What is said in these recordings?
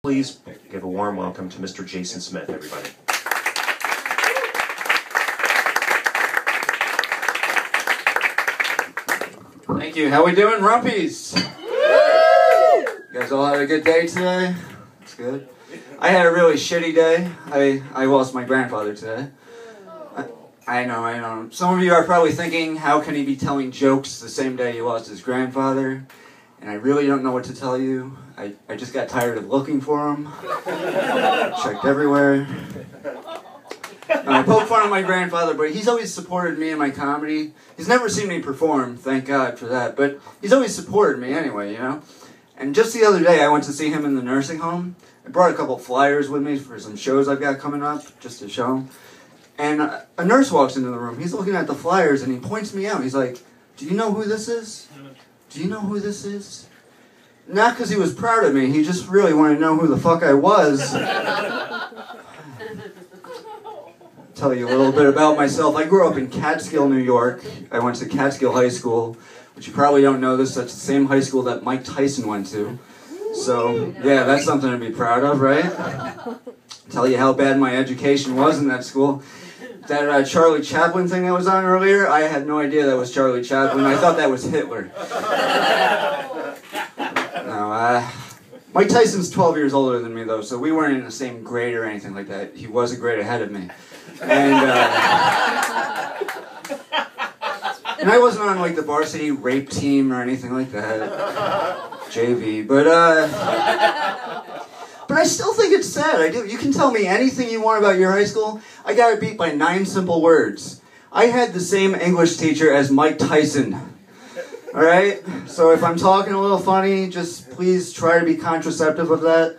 Please give a warm welcome to Mr. Jason Smith, everybody. Thank you. How we doing, Rumpies? You guys all had a good day today? That's good. I had a really shitty day. I lost my grandfather today. I know. Some of you are probably thinking, how can he be telling jokes the same day he lost his grandfather? And I really don't know what to tell you. I just got tired of looking for him. Checked everywhere. I poke fun at my grandfather, but he's always supported me in my comedy. He's never seen me perform, thank God for that, but he's always supported me anyway, you know? And just the other day, I went to see him in the nursing home. I brought a couple flyers with me for some shows I've got coming up, just to show him. And a nurse walks into the room. He's looking at the flyers, and he points me out. He's like, "Do you know who this is? Do you know who this is?" Not because he was proud of me, he just really wanted to know who the fuck I was. Tell you a little bit about myself. I grew up in Catskill, New York. I went to Catskill High School, which you probably don't know this, that's the same high school that Mike Tyson went to. So, yeah, that's something to be proud of, right? Tell you how bad my education was in that school. That Charlie Chaplin thing that was on earlier, I had no idea that was Charlie Chaplin. I thought that was Hitler. No, Mike Tyson's 12 years older than me, though, so we weren't in the same grade or anything like that. He was a grade ahead of me. And I wasn't on, like, the varsity rape team or anything like that. JV. But I still think it's sad. I do. You can tell me anything you want about your high school. I got it beat by 9 simple words. I had the same English teacher as Mike Tyson. Alright? So if I'm talking a little funny, just please try to be contraceptive of that.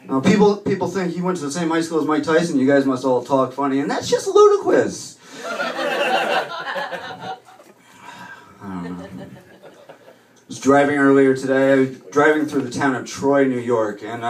Now people think you went to the same high school as Mike Tyson, you guys must all talk funny, and that's just ludicrous. I don't know. I was driving earlier today. I was driving through the town of Troy, New York, and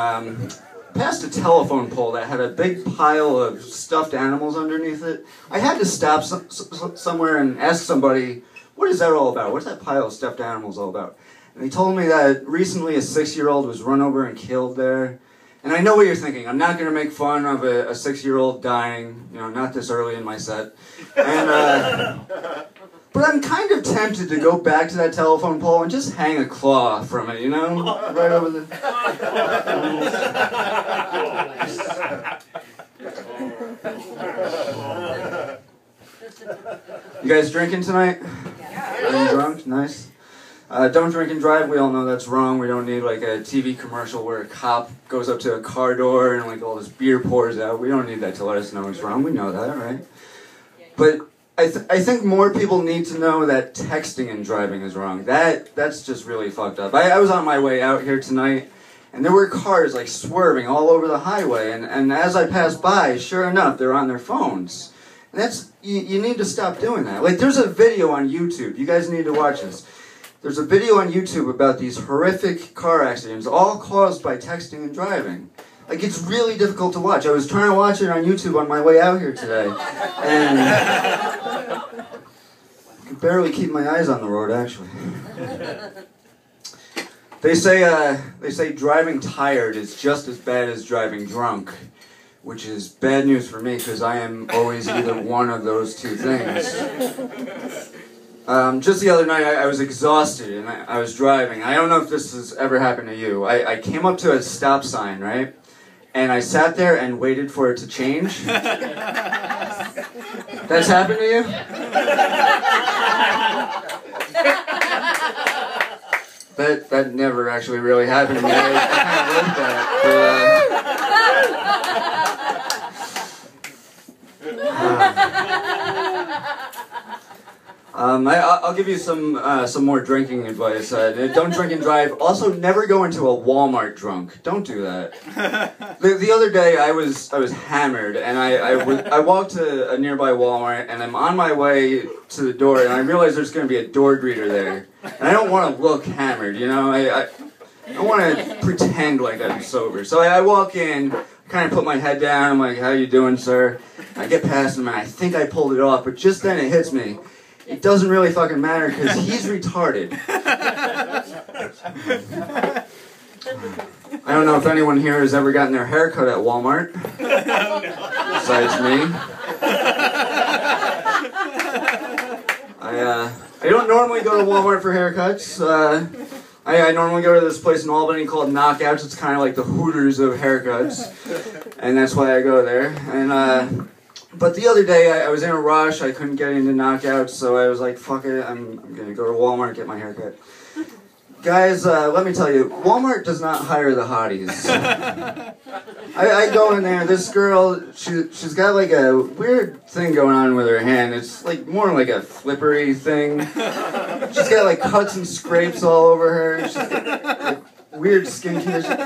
passed a telephone pole that had a big pile of stuffed animals underneath it. I had to stop somewhere and ask somebody, what is that all about? What's that pile of stuffed animals all about? And they told me that recently a 6-year-old was run over and killed there. And I know what you're thinking. I'm not going to make fun of a 6-year-old dying, you know, not this early in my set. And, but I'm kind of tempted to go back to that telephone pole and just hang a claw from it, you know? Right over the... You guys drinking tonight? Are you drunk? Nice. Don't drink and drive. We all know that's wrong. We don't need like a TV commercial where a cop goes up to a car door and like all this beer pours out. We don't need that to let us know it's wrong. We know that, right? But I think more people need to know that texting and driving is wrong. That's just really fucked up. I was on my way out here tonight, and there were cars like swerving all over the highway. And as I passed by, sure enough, they're on their phones. And that's you need to stop doing that. Like there's a video on YouTube. You guys need to watch this. There's a video on YouTube about these horrific car accidents, all caused by texting and driving. Like, it's really difficult to watch. I was trying to watch it on YouTube on my way out here today, and I could barely keep my eyes on the road, actually. They say driving tired is just as bad as driving drunk, which is bad news for me, because I am always either one of those two things. Just the other night, I was exhausted, and I was driving. I don't know if this has ever happened to you. I came up to a stop sign, right? And I sat there and waited for it to change. That's happened to you? That never actually really happened to me. I kind of wrote that. I'll give you some more drinking advice. Don't drink and drive. Also, never go into a Walmart drunk. Don't do that. The other day, I was hammered, and I walked to a nearby Walmart, and I'm on my way to the door, and I realize there's going to be a door greeter there, and I don't want to look hammered, you know. I want to pretend like I'm sober. So I walk in, kind of put my head down. I'm like, "How you doing, sir?" I get past him, and I think I pulled it off, but just then it hits me. It doesn't really fucking matter because he's retarded. I don't know if anyone here has ever gotten their hair cut at Walmart. Besides me. I don't normally go to Walmart for haircuts. I normally go to this place in Albany called Knockouts. It's kind of like the Hooters of haircuts. And that's why I go there. And but the other day, I was in a rush. I couldn't get into Knockouts, so I was like, fuck it. I'm going to go to Walmart and get my haircut. Guys, let me tell you, Walmart does not hire the hotties. I go in there, this girl, she's got like a weird thing going on with her hand. It's like more like a flippery thing. She's got like cuts and scrapes all over her. She's got like weird skin condition.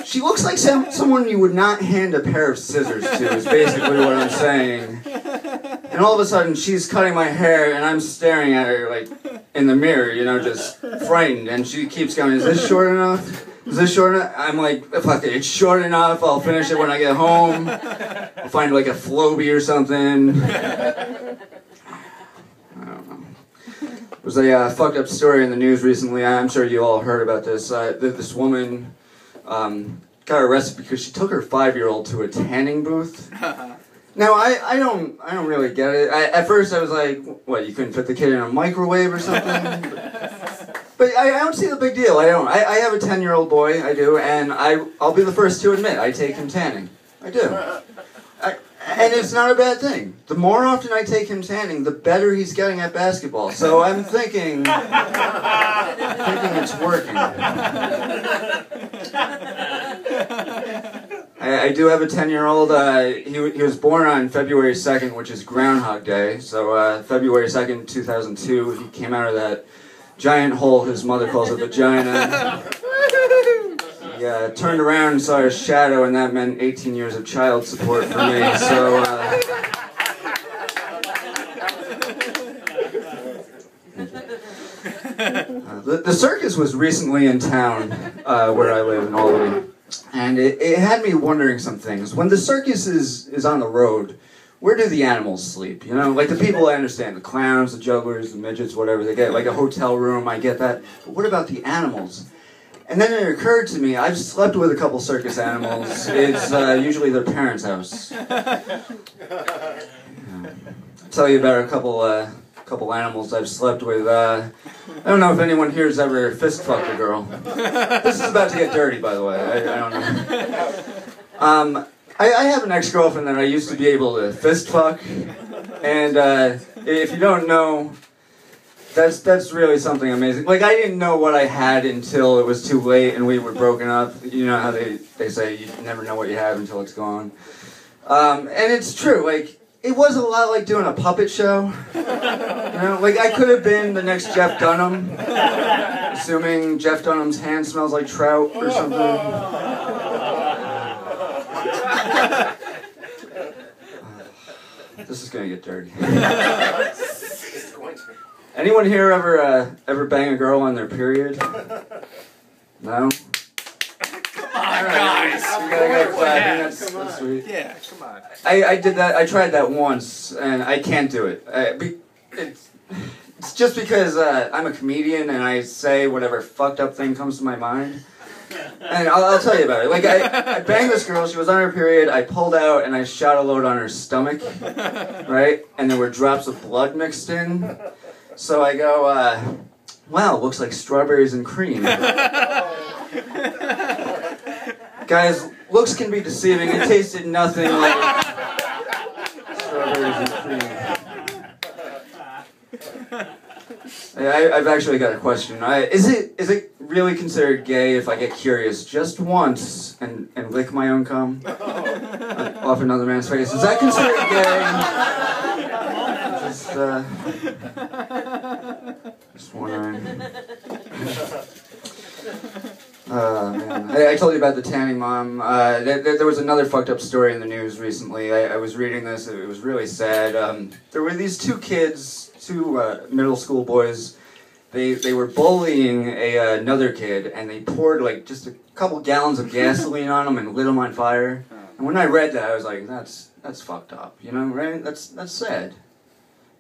She looks like someone you would not hand a pair of scissors to, is basically what I'm saying. And all of a sudden, she's cutting my hair, and I'm staring at her, like, in the mirror, you know, just frightened. And she keeps going, is this short enough? Is this short enough? I'm like, fuck it, it's short enough. I'll finish it when I get home. I'll find, like, a Flowbee or something. I don't know. There was a fucked up story in the news recently. I'm sure you all heard about this. This woman got arrested because she took her 5-year-old to a tanning booth. Now, I don't really get it. At first, I was like, what, you couldn't fit the kid in a microwave or something? But I don't see the big deal. I don't. I have a 10-year-old boy, I do, and I'll be the first to admit, I take him tanning. I do. And it's not a bad thing. The more often I take him tanning, the better he's getting at basketball. So I'm thinking it's working. I do have a 10-year-old. He was born on February 2nd, which is Groundhog Day. So February 2nd, 2002, he came out of that giant hole his mother calls a vagina. He turned around and saw his shadow, and that meant 18 years of child support for me. So the circus was recently in town where I live in Albany. And it had me wondering some things. When the circus is on the road, where do the animals sleep? You know, like the people I understand, the clowns, the jugglers, the midgets, whatever, they get like a hotel room, I get that. But what about the animals? And then it occurred to me, I've slept with a couple circus animals. It's usually their parents' house. I'll tell you about a couple animals I've slept with. I don't know if anyone here has ever fist fucked a girl. This is about to get dirty, by the way. I don't know. I have an ex-girlfriend that I used to be able to fist fuck, and if you don't know, that's really something amazing. Like, I didn't know what I had until it was too late and we were broken up. You know how they say you never know what you have until it's gone. And it's true. Like, it was a lot like doing a puppet show. You know, like I could have been the next Jeff Dunham, assuming Jeff Dunham's hand smells like trout or something. This is gonna get dirty. Anyone here ever bang a girl on their period? No? Guys! You gotta clap. That's sweet. Yeah, come on. I did that. I tried that once, and I can't do it. It's just because I'm a comedian and I say whatever fucked up thing comes to my mind. And I'll tell you about it. Like, I banged this girl, she was on her period, I pulled out and I shot a load on her stomach, right? And there were drops of blood mixed in. So I go, wow, looks like strawberries and cream. Guys, looks can be deceiving. It tasted nothing like strawberries and cream. I've actually got a question. Is it really considered gay if I get curious just once and lick my own cum off another man's face? Is that considered gay? Just wondering. Man. I told you about the tanning mom. There was another fucked up story in the news recently. I was reading this. It was really sad. There were these two kids, two middle school boys. They were bullying another kid, and they poured like just a couple gallons of gasoline on him and lit him on fire. And when I read that, I was like, that's fucked up. You know, right? That's sad.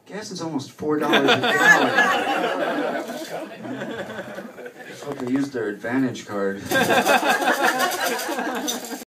Gas is almost $4 a gallon. hope they used their advantage card.